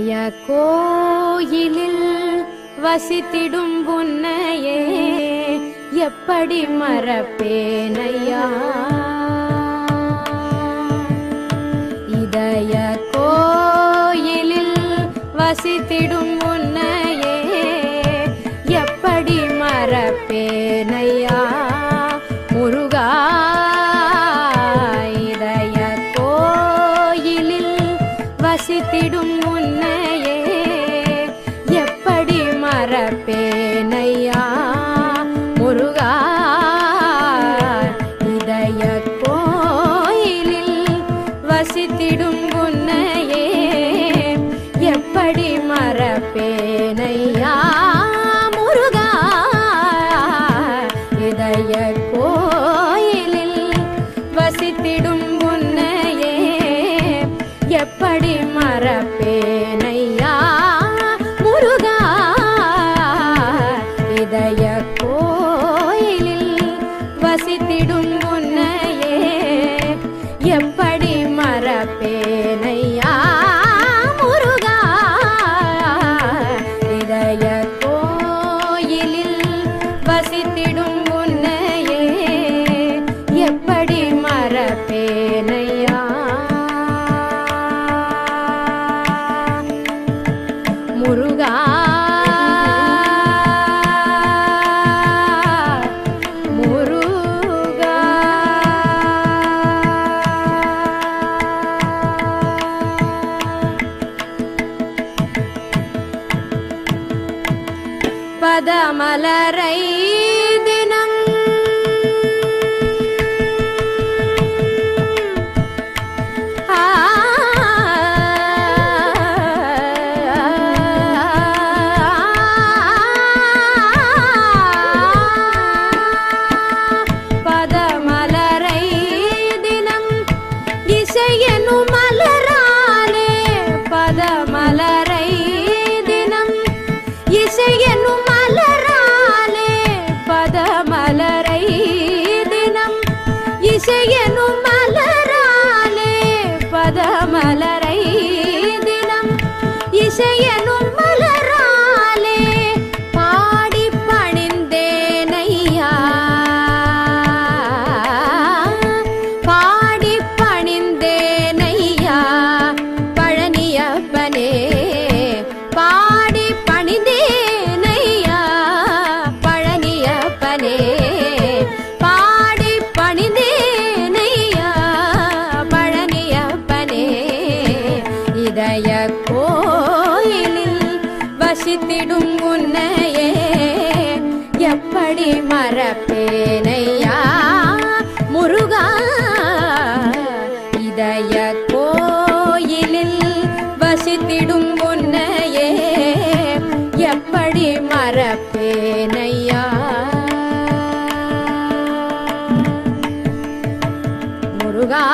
இதய கோயிலில் வசித்திடும் உன்னையே எப்படி மறப்பேனையா? இதய கோயிலில் வசித்திடும் உன்னையே எப்படி மறப்பேனையா? முருகா, இதய கோயிலில் வசித்திடும் உன்னையே எப்படி மறப்பேனையா? முருகா, இதய கோயிலில் வசித்திடும் உன்னையே எப்படி மறப்பேனையா? முருகா, இதய கோயிலில் வசித்திடும் உன்னையே எப்படி மறப்பேனையா? முருகா, இதய கோயிலில் வசித்திடும் உன்னையே எப்படி மறப்பேனையா? முருகா, இதய கோயிலில் வசித்திடும் உன்னையே எப்படி மறப்பேனையா? முருகா, முருகா, பதமலரை தினம் பதமலரை தினம் இசையெனும் மலராலே, பதமலரை தினம் இசையெனும் மலராலே, பதமலரை தினம் இசையெனும் மலராலே, பதமலரை தினம் இசையெனும் மலராலே பாடி பணிந்தேனையா, பாடி பணிந்தேனையா பழனியப்பனே, பாடி பணிந்தேனையா பழனியப்பனே, பாடி பணிந்தேனையா பழனியப்பனே. இதய கோயிலில் வசித்திடும் உன்னையே எப்படி மறப்பேனையா? முருகா, இதய கோயிலில் வசித்திடும் உன்னையே எப்படி மறப்பேனையா? முருகா,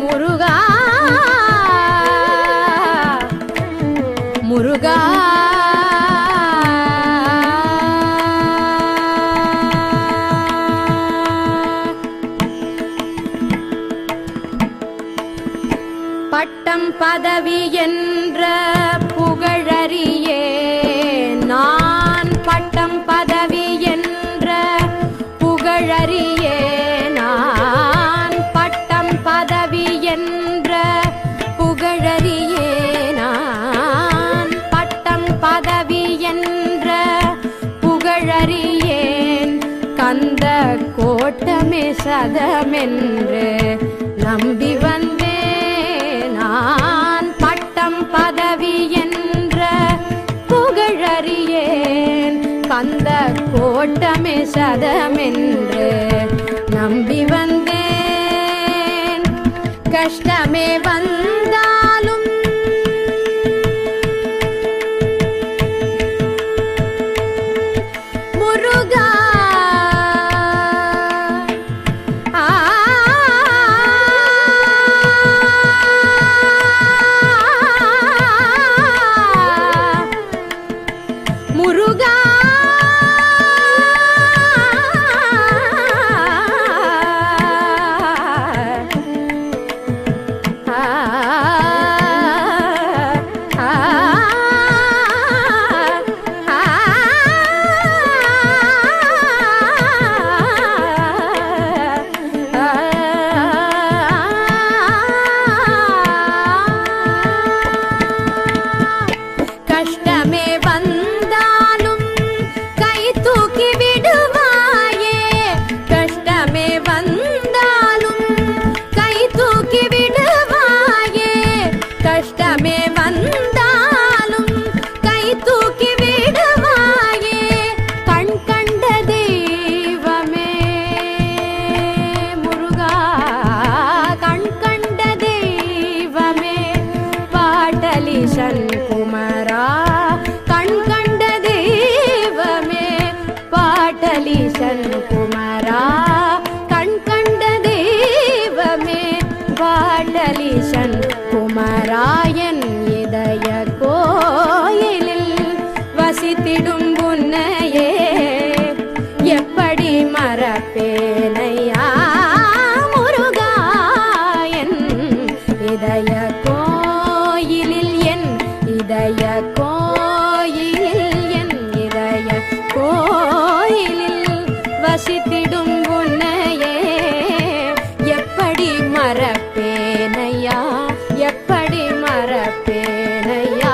முருகா, முருகா, பட்டம் பதவி என்ற புகழறியே நான், பட்டம் பதவி என்ற புகழறியே நான், பட்டம் பதவி என்ற புகழறியே நான், பட்டம் பதவி என்ற புகழறியேன். கந்த கோட்டமே சதமென்று நம்பி வந்தேன் நான், பட்டம் பதவி என்ற புகழறியேன். கந்த கோட்டமே சதமென்று நம்பி வந்தேன். கஷ்டமே வந்தாலும் முருகா, முருகா, குண்டலீசன் குமராயன் இதய கோயிலில் வசித்திடும் உன்னையே எப்படி மறப்பேனையா முருகாயன் இதய கோயிலில் என் இதய கோயிலில் என் இதய கோயிலில் வசித்திடும் உன்னையே எப்படி மறப்பேனையா எப்படி மறப்பேனையா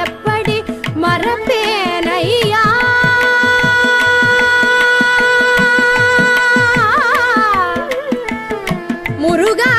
எப்படி மறப்பேனையா முருகா